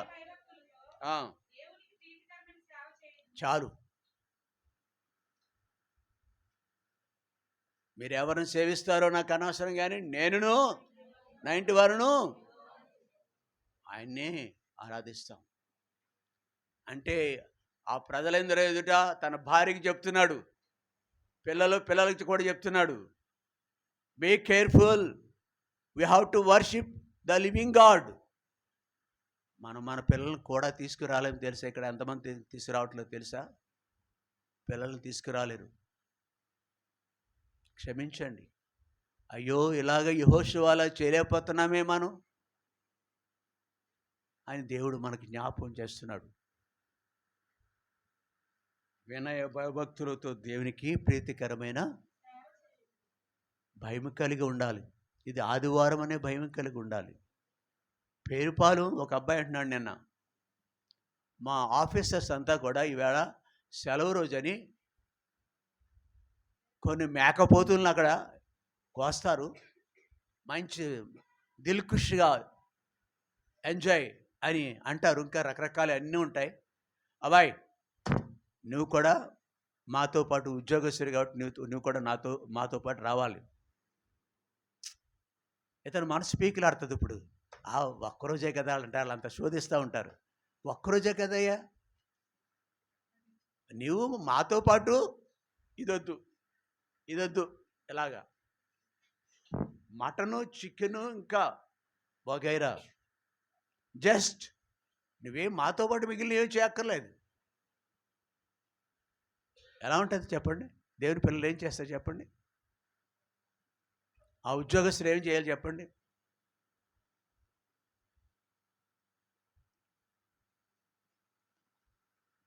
చాలు. మీరు ఎవరిని సేవిస్తారో నాకు అనవసరం, కానీ నేనును నా ఇంటి వారును ఆయన్నే ఆరాధిస్తాం. అంటే ఆ ప్రజలందరూ ఎదుట తన భార్యకి చెప్తున్నాడు, పిల్లలకి కూడా చెప్తున్నాడు, be careful, we have to worship the living God. మన పిల్లల్ని కూడా తీసుకురాలేము తెలుసా? ఇక్కడ ఎంతమంది తీసుకురావట్లేదు తెలుసా? పిల్లల్ని తీసుకురాలేరు. క్షమించండి. అయ్యో, ఇలాగ యెహోషువలా చేయలేకపోతున్నామే మనం అని దేవుడు మనకి జ్ఞాపకం చేస్తున్నాడు. వినయ భయభక్తులతో దేవునికి ప్రీతికరమైన భయం కలిగి ఉండాలి. ఇది ఆదివారం అనే భయం కలిగి ఉండాలి. పేరుపాలు ఒక అబ్బాయి అంటున్నాడు, నిన్న మా ఆఫీసర్స్ అంతా కూడా ఈవేళ సెలవు రోజని కొన్ని మేకపోతులను అక్కడ కోస్తారు, మంచి దిల్కుష్గా ఎంజాయ్ అని అంటారు. ఇంకా రకరకాల అన్నీ ఉంటాయి. అబ్బాయి, నువ్వు కూడా మాతో పాటు ఉద్యోగస్తుడు కాబట్టి నువ్వు కూడా మాతో పాటు రావాలి. ఇతను మనసు పీకిలాడుతుంది. ఇప్పుడు ఒక్కరోజే కదా అంటే వాళ్ళంతా శోధిస్తూ ఉంటారు. ఒక్కరోజే కదయ్యా, నువ్వు మాతో పాటు ఇదొద్దు ఇలాగా మటను, చికెను, ఇంకా వగైరా, జస్ట్ నువ్వేం మాతో పాటు మిగిలిన ఏం చేయక్కర్లేదు. ఎలా ఉంటుంది చెప్పండి? దేవుని పిల్లలు ఏం చేస్తారు చెప్పండి? ఆ ఉద్యోగస్తులు ఏం చేయాలి చెప్పండి?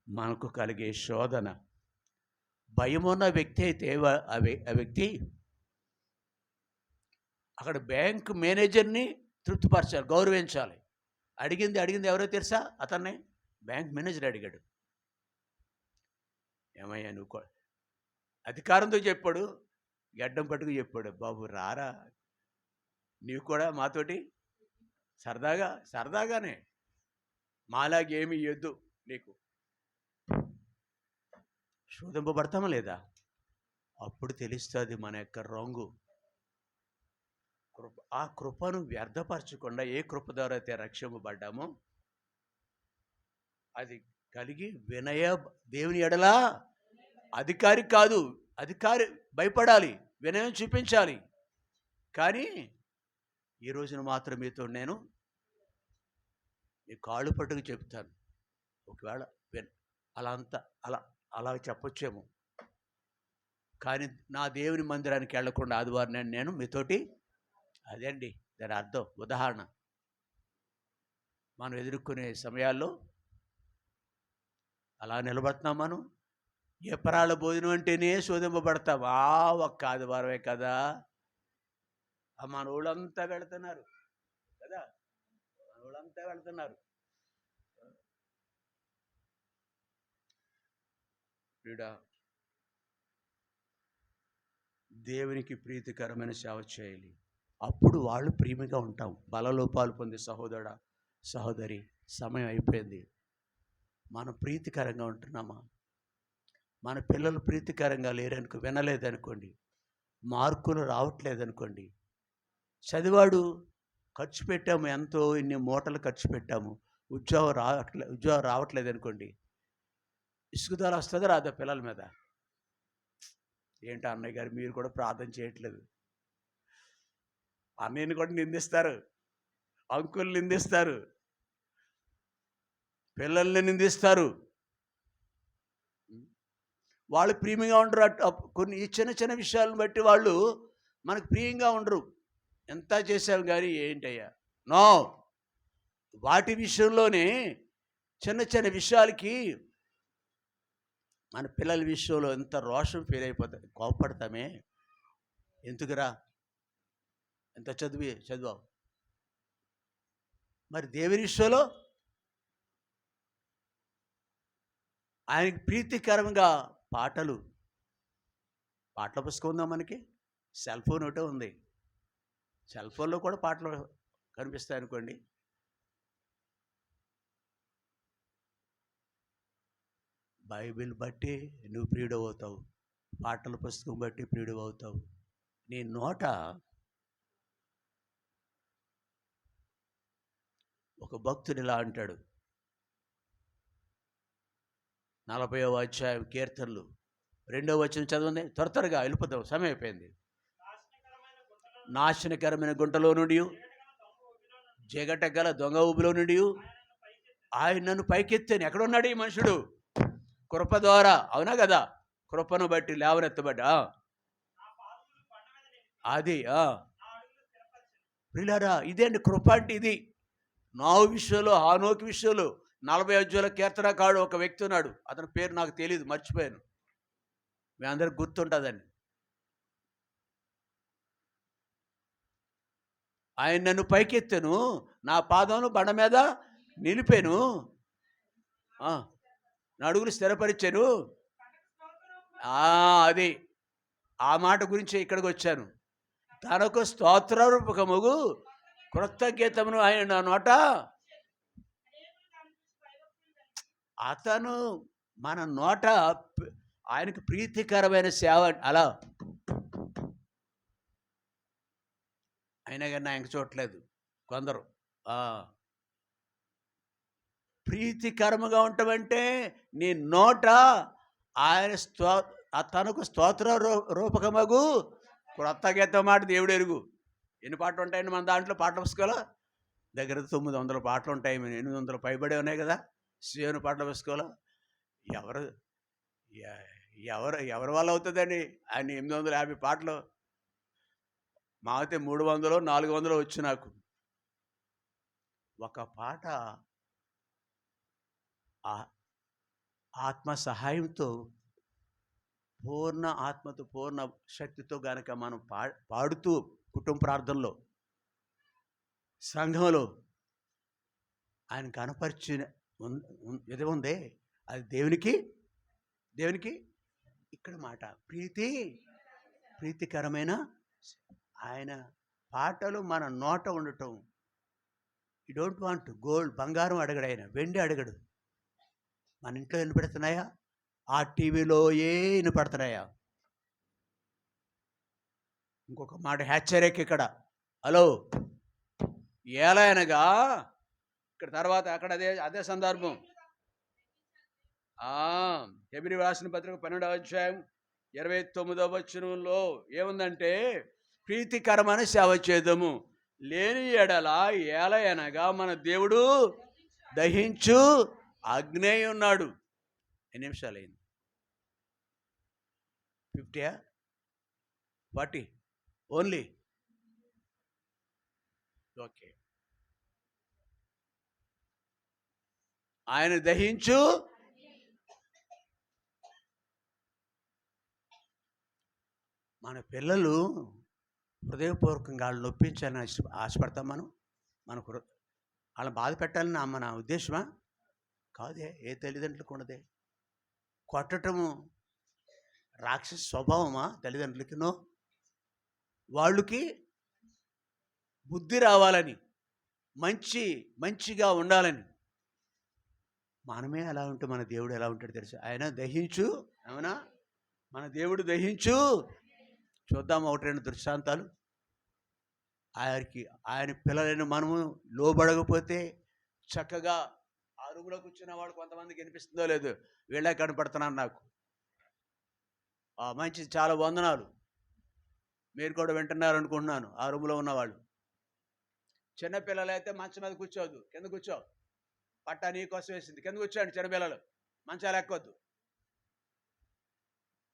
మనకు కలిగే శోధన, భయం ఉన్న వ్యక్తి అయితే ఆ వ్యక్తి అక్కడ బ్యాంక్ మేనేజర్ని తృప్తిపరచాలి, గౌరవించాలి. అడిగింది ఎవరో తెలుసా? అతన్ని బ్యాంక్ మేనేజర్ అడిగాడు, ఏమయ్యా నువ్వు అధికారంతో చెప్పాడు, గడ్డం పట్టుకు చెప్పాడు, బాబు రారా, నీవు కూడా మాతోటి సరదాగానే మాలాగేమి ఇవ్వద్దు, నీకు శోధింపబడతామా లేదా? అప్పుడు తెలుస్తుంది మన యొక్క రంగు. ఆ కృపను వ్యర్థపరచకుండా ఏ కృప ద్వారా అయితే రక్షింపబడ్డామో అది కలిగి దేవుని ఎడలా అధికారి కాదు, అధికారి భయపడాలి, వినయం చూపించాలి. కానీ ఈ రోజున మాత్రం మీతో నేను మీ కాళ్ళు పట్టుకు చెప్తాను. ఒకవేళ అలా చెప్పొచ్చేమో, కానీ నా దేవుని మందిరానికి వెళ్లకుండా ఆదివారం నేను మీతోటి, అదండి దాని అర్థం. ఉదాహరణ, మనం ఎదుర్కొనే సమయాల్లో అలా నిలబడుతున్నాం. మనం ఎపరాళ్ళ భోజనం అంటేనే శోధింపబడతాం. ఒక్క ఆదివారమే కదా, మన ఊళ్ళంతా వెళుతున్నారు కదా, మన ఊళ్ళంతా వెళుతున్నారు. దేవునికి ప్రీతికరమైన సేవ చేయాలి. అప్పుడు వాళ్ళు ప్రేమగా ఉంటాం. బలలోపాలు పొందే సహోదరుడా, సహోదరి, సమయం అయిపోయింది. మనం ప్రీతికరంగా ఉంటున్నామా? మన పిల్లలు ప్రీతికరంగా లేరనుకో, వినలేదనుకోండి, మార్కులు రావట్లేదనుకోండి, చదివాడు, ఖర్చు పెట్టాము, ఎంతో ఇన్ని మూటలు ఖర్చు పెట్టాము, ఉద్యోగం రావట్లేదనుకోండి, ఇసుకుదారు వస్తుందా రాదా పిల్లల మీద? ఏంటో అన్నయ్య గారు మీరు కూడా ప్రార్థన చేయట్లేదు, అన్నయ్యని కూడా నిందిస్తారు, అంకుల్ని నిందిస్తారు, పిల్లల్ని నిందిస్తారు. వాళ్ళు ప్రియమంగా ఉండరు. కొన్ని ఈ చిన్న విషయాలను బట్టి వాళ్ళు మనకు ప్రియంగా ఉండరు. ఎంత చేసావు కానీ ఏంటయ్యా, నో, వాటి విషయంలోనే చిన్న విషయాలకి మన పిల్లల విషయంలో ఎంత రోషం ఫీల్ అయిపోతాం, కోపపడతామే. ఎందుకురా, ఎంత చదివావు. మరి దేవుని విషయంలో ఆయనకి ప్రీతికరంగా పాటల పుస్తకం ఉందా మనకి? సెల్ ఫోన్ ఒకటే ఉంది. సెల్ ఫోన్లో కూడా పాటలు కనిపిస్తాయి అనుకోండి. బైబిల్ బట్టి నువ్వు ప్రియుడవుతావు, పాటల పుస్తకం బట్టి ప్రియుడవుతావు. నీ నోట ఒక భక్తుడు ఇలా అంటాడు, 40వ అధ్యాయం కీర్తనలు 2వ వచనం చదవండి. త్వరగా వెళ్ళిపోతావు, సమయం అయిపోయింది. నాశనకరమైన గుంటలో నుండి, జగట గల దొంగ ఊబిలో నుండి ఆయన నన్ను పైకెత్తాను. ఎక్కడున్నాడు ఈ మనుషుడు? కృప ద్వారా, అవునా కదా? కృపను బట్టి లేవనెత్తబడ్డా. అది ప్రియులారా, ఇదే అండి కృప అంటే. ఇది నావు విషయంలో, హానోకు విషయంలో 40 అధ్యాయుల కీర్తనకారుడు ఒక వ్యక్తి ఉన్నాడు. అతని పేరు నాకు తెలియదు, మర్చిపోయాను. మీ అందరికి గుర్తుంటుందండి. ఆయన నన్ను పైకెత్తాను, నా పాదమును బండ మీద నిలిపాను, నా అడుగులు స్థిరపరిచాను. అది ఆ మాట గురించి ఇక్కడికి వచ్చాను. తనకు స్తోత్రరూపకముగు క్రొత్త గీతమును ఆయన నా నోట. అతను మన నోట ఆయనకు ప్రీతికరమైన సేవ. అలా అయినా కానీ ఆయనకు చూడట్లేదు కొందరు. ప్రీతికరముగా ఉండటమంటే నీ నోట ఆయన తనకు స్తోత్ర రూపకమగు క్రొత్త గీతం మాట దేవుడు ఎరుగు. ఎన్ని పాటలు ఉంటాయండి మన దాంట్లో? పాటల పుస్తకాలు దగ్గర 900 పాటలు ఉంటాయి. 800 పైబడి ఉన్నాయి కదా శివుని పాటల పుస్తకాలు. ఎవరి వల్ల అవుతుందండి ఆయన 850 పాటలు? మాకైతే 300 400 వచ్చు. నాకు ఒక పాట ఆత్మ సహాయంతో, పూర్ణ ఆత్మతో, పూర్ణ శక్తితో గనక మనం పాడుతూ కుటుంబ ప్రార్థనలో, సంఘంలో ఆయన కనపరిచిన ఇది ఉందే, అది దేవునికి ఇక్కడ మాట ప్రీతికరమైన ఆయన పాటలు మన నోట ఉండటం. యూ డోంట్ వాంట్ గోల్డ్, బంగారం అడగడు ఆయన, వెండి అడగడు. మన ఇంట్లో వినపడుతున్నాయా? ఆ టీవీలో వినపడుతున్నాయా? ఇంకొక మాట హెచ్చరిక ఇక్కడ. హలో, ఎలా అనగా ఇక్కడ తర్వాత అక్కడ అదే సందర్భం. హెబ్రీ రాసిన పత్రిక 12వ అధ్యాయం 29వ వచనంలో ఏముందంటే, ప్రీతికరమైన సేవ చేద్దాము, లేని ఎడల ఎలా అనగా మన దేవుడు దహించు అగ్ని ఉన్నాడు. ఎన్ని నిమిషాలు అయింది? 50 40 ఓన్లీ. ఓకే. ఆయన దహించు మన పిల్లలు హృదయపూర్వకంగా వాళ్ళు నొప్పించాలని ఆశపడతాం. మనకు వాళ్ళని బాధ పెట్టాలని మన ఉద్దేశమా? కాదే. ఏ తల్లిదండ్రులకు ఉన్నదే. కొట్టటము రాక్షస స్వభావమా తల్లిదండ్రులకినో? వాళ్ళకి బుద్ధి రావాలని, మంచిగా ఉండాలని. మనమే అలా ఉంటే మన దేవుడు ఎలా ఉంటాడు తెలుసు? ఆయన దహించు. అవునా? మన దేవుడు దహించు. చూద్దాం 1-2 దృష్టాంతాలు. ఆయన పిల్లలైన మనము లోబడకపోతే చక్కగా ఆ రూమ్లో కూర్చున్న వాడు కొంతమందికి వినిపిస్తుందో లేదు, వీళ్ళే కనపడుతున్నాను నాకు. మంచి, చాలా వందనాలు. మీరు కూడా వింటున్నారు అనుకుంటున్నాను. ఆ రూమ్లో ఉన్నవాళ్ళు. చిన్నపిల్లలు అయితే మంచం మీద కూర్చోవద్దు, కింద కూర్చో. పట్టా నీ కోసం వేసింది, కింద కూర్చోండి. చిన్నపిల్లలు మంచాలు ఎక్కొద్దు.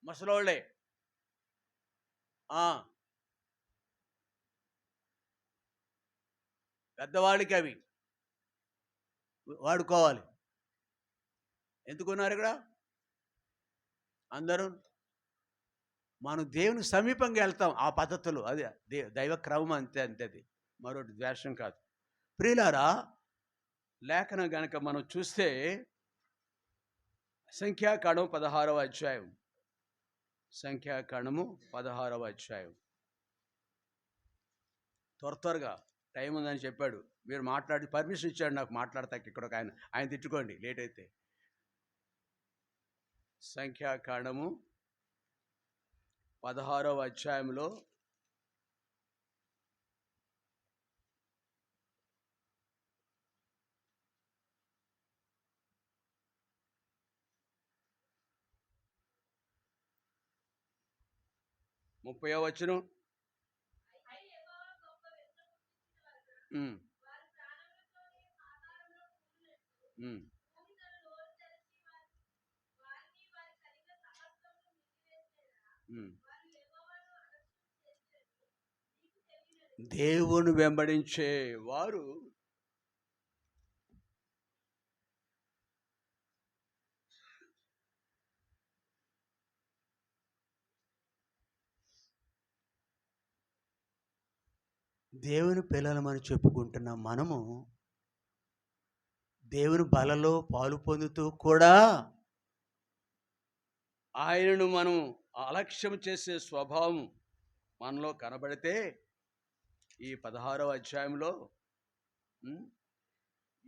ముసలోళ్ళే. పెద్దవాళ్ళకి అవి వాడుకోవాలి. ఎందుకున్నారు ఇక్కడ? అందరూ మనం దేవుని సమీపంగా వెళ్తాం ఆ పద్ధతులు. అది దైవ క్రమం అంతే అంతే అది. మరొకటి ద్వేషం కాదు. ప్రియులారా, లేఖనం గనక మనం చూస్తే సంఖ్యాకాండం 16వ అధ్యాయం. సంఖ్యాకాండము 16వ అధ్యాయం. త్వరగా టైం ఉందని చెప్పాడు. మీరు మాట్లాడి పర్మిషన్ ఇచ్చాడు నాకు మాట్లాడతాకి. ఇక్కడ ఒక ఆయన తిట్టుకోండి లేట్ అయితే. సంఖ్యాకాండము 16వ అధ్యాయంలో ముప్పైవ వచనం. దేవుని వెంబడించే వారు దేవుని పిల్లలమని చెప్పుకుంటున్న మనము దేవుని బలలో పాలు పొందుతూ కూడా ఆయనను మనం అలక్ష్యం చేసే స్వభావం మనలో కనబడితే ఈ 16వ అధ్యాయంలో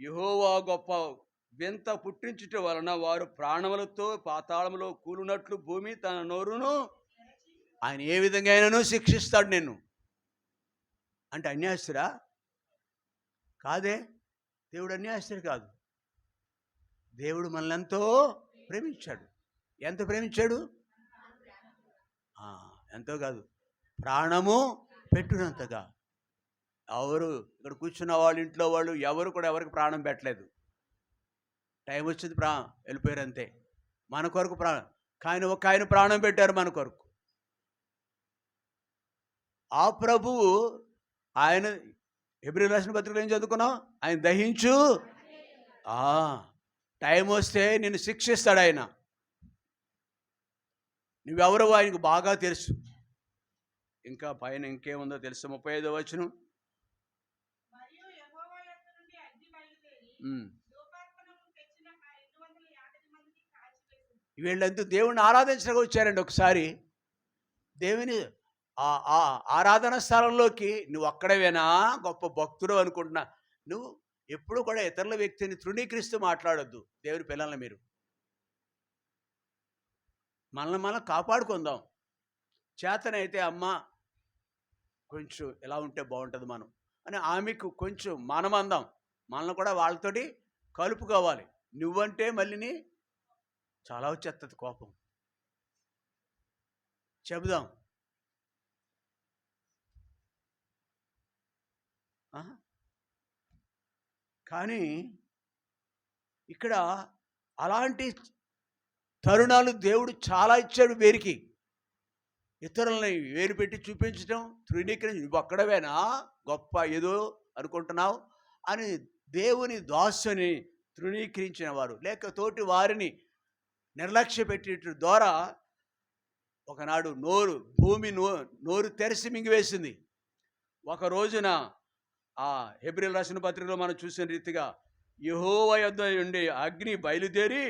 యెహోవా గొప్ప వింత పుట్టించుట వలన వారు ప్రాణములతో పాతాళములో కూలినట్లు భూమి తన నోరును ఆయన ఏ విధంగా అయినను శిక్షిస్తాడు నిన్ను. అంటే అన్యాయస్తుడా? కాదే, దేవుడు అన్యాయస్తుడు కాదు. దేవుడు మనల్ని ఎంతో ప్రేమించాడు. ఎంత ప్రేమించాడు? ఎంతో కాదు, ప్రాణము పెట్టునంతగా. ఎవరు ఇక్కడ కూర్చున్న వాళ్ళు, ఇంట్లో వాళ్ళు ఎవరు కూడా ఎవరికి ప్రాణం పెట్టలేదు. టైం వచ్చింది వెళ్ళిపోయారు అంతే. మన కొరకు ప్రాణం, కానీ ఒక ఆయన ప్రాణం పెట్టారు మన కొరకు. ఆ ప్రభువు ఆయన హెబ్రీయులకు రాసిన పత్రికలో ఏం చదువుకున్నాం? ఆయన దహించు. టైం వస్తే నిన్ను శిక్షిస్తాడు ఆయన. నువ్వెవరో ఆయనకు బాగా తెలుసు. ఇంకా పైన ఇంకేముందో తెలుసు. 35వ వచనం. వీళ్ళంతా దేవుణ్ణి ఆరాధించడానికి వచ్చారండి. ఒకసారి దేవుని ఆరాధన స్థలంలోకి నువ్వు అక్కడవేనా గొప్ప భక్తుడు అనుకుంటున్నా. నువ్వు ఎప్పుడు కూడా ఇతరుల వ్యక్తిని తృణీకరిస్తూ మాట్లాడొద్దు. దేవుని పిల్లల్ని మీరు మనల్ని మనం కాపాడుకుందాం. చేతనైతే అమ్మ కొంచెం ఎలా ఉంటే బాగుంటుంది మనం అని ఆమెకు కొంచెం మనం అందాం. మనల్ని కూడా వాళ్ళతోటి కలుపుకోవాలి. నువ్వంటే మళ్ళీని చాలా వచ్చేస్తుంది కోపం. చెబుదాం. కానీ ఇక్కడ అలాంటి తరుణాలు దేవుడు చాలా ఇచ్చాడు. వేరికి ఇతరులని వేరు పెట్టి చూపించడం, తృణీకరించి నువ్వు అక్కడవేనా గొప్ప ఏదో అనుకుంటున్నావు అని దేవుని దాసుని తృణీకరించిన వారు, లేక తోటి వారిని నిర్లక్ష్య పెట్టేట ద్వారా ఒకనాడు భూమి నోరు తెరిసి మింగివేసింది. ఒక రోజున ఆ హెబ్రీయులకు రాసిన పత్రికలో మనం చూసిన రీతిగా యెహోవా యొద్ద నుండి అగ్ని బయలుదేరి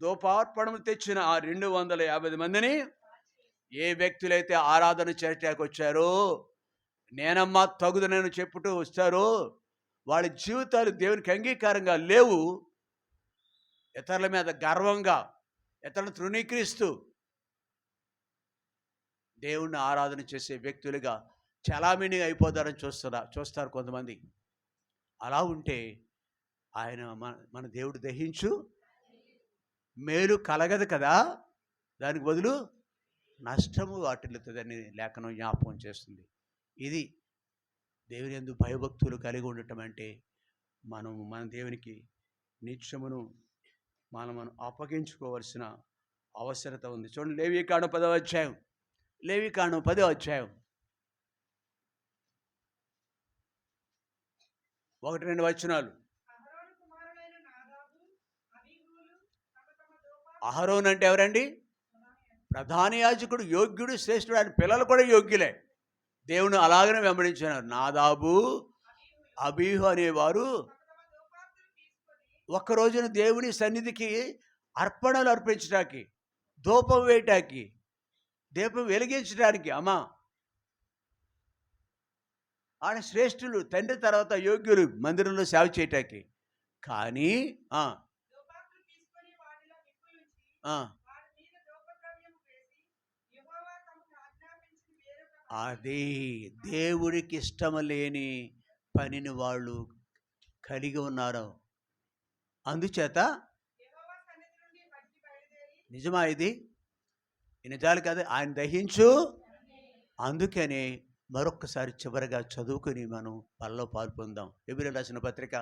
ధూపార్పణము తెచ్చిన ఆ 250 మందిని, ఏ వ్యక్తులైతే ఆరాధన చేయటానికి వచ్చారో, నేనమ్మా తగుదనని చెప్పుతూ వస్తారో, వాళ్ళ జీవితాలు దేవునికి అంగీకారంగా లేవు. ఇతరుల మీద గర్వంగా, ఇతరులను తృణీకరిస్తూ దేవుణ్ణి ఆరాధన చేసే వ్యక్తులుగా చలామణి అయిపోతారని చూస్తారు కొంతమంది. అలా ఉంటే ఆయన మన దేవుడు దహించు మేలు కలగదు కదా, దానికి బదులు నష్టము వాటిల్లుతుందని లేఖనం జ్ఞాపకం చేస్తుంది. ఇది దేవుని యందు భయభక్తులు కలిగి ఉండటం అంటే మన దేవునికి నిత్యమును మనం అప్పగించుకోవాల్సిన అవసరత ఉంది. చూడండి, లేవీకాండం 10వ అధ్యాయం. లేవీకాండం 10వ అధ్యాయం 1-2 వచనాలు. అహరోన్ అంటే ఎవరండి? ప్రధాన యాజకుడు యోగ్యుడు, శ్రేష్ఠుడు, ఆయన పిల్లలు కూడా యోగ్యులే. దేవుని అలాగనే వెంబడించినారు. నాదాబు, అబీహు అనేవారు ఒక్క రోజున దేవుని సన్నిధికి అర్పణలు అర్పించడానికి, ధూపం వేయటానికి, దీపం వెలిగించడానికి, అమ్మా ఆయన శ్రేష్ఠులు, తండ్రి తర్వాత యోగ్యులు మందిరంలో సేవ చేయటానికి. కానీ అది దేవుడికి ఇష్టం లేని పనిని వాళ్ళు కలిగి ఉన్నారు. అందుచేత నిజమా ఇది? నిజాలు కదా, ఆయన దహించు. అందుకని మరొక్కసారి చివరిగా చదువుకుని మనం పనిలో పాల్పొందాం. హెబ్రీయులకు రాసిన పత్రిక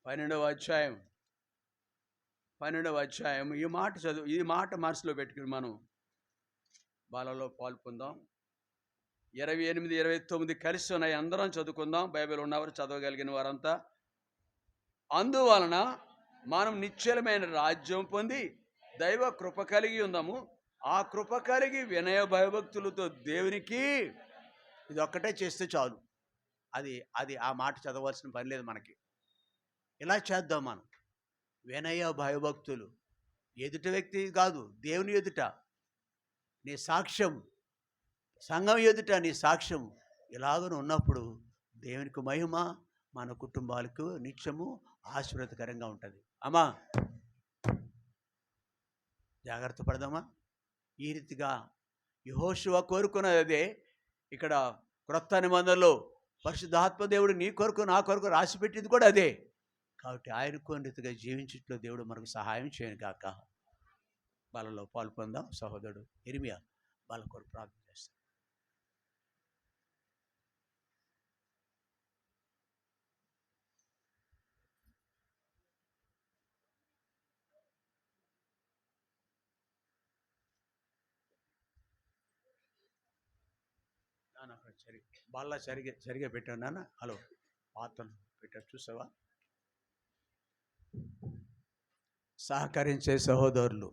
12వ అధ్యాయం ఈ మాట చదువు. ఈ మాట మనసులో పెట్టుకుని మనం బాలలో పాల్పొందాం. 28, 29 కలిసి ఉన్నాయి. అందరం చదువుకుందాం. బైబిల్ ఉన్నవారు, చదవగలిగిన వారంతా. అందువలన మనం నిశ్చలమైన రాజ్యం పొంది దైవ కృప కలిగి ఉందాము. ఆ కృప కలిగి వినయ భయభక్తులతో దేవునికి, ఇది ఒక్కటే చేస్తే చాలు. అది ఆ మాట చదవాల్సిన పని లేదు మనకి. ఇలా చేద్దాం మనం. వినయ భయభక్తులు ఎదుటి వ్యక్తి కాదు, దేవుని ఎదుట నీ సాక్ష్యం, సంఘం ఎదుట నీ సాక్ష్యం ఇలాగను ఉన్నప్పుడు దేవునికి మహిమ, మన కుటుంబాలకు నిత్యము ఆశీర్వాదకరంగా ఉంటుంది. అమ్మా జాగ్రత్త పడదామా? ఈ రీతిగా యెహోషువ కోరుకున్నది అదే. ఇక్కడ క్రొత్త నిబంధనలో పరిశుద్ధాత్మ దేవుడు నీ కొరకు, నా కొరకు రాసి పెట్టింది కూడా అదే. కాబట్టి ఆయన కోరిన రీతిగా జీవించట్లో దేవుడు మనకు సహాయం చేయను కాక. వాళ్ళలో పాల్పొందాం. సహోదరుడు ఇర్మియా వాళ్ళ కొరకు ప్రార్థన చేస్తాం. బాగా సరిగా పెట్టాను నాన్న. హలో, పాత్రలు పెట్టారు చూసావా? సహకరించే సహోదరులు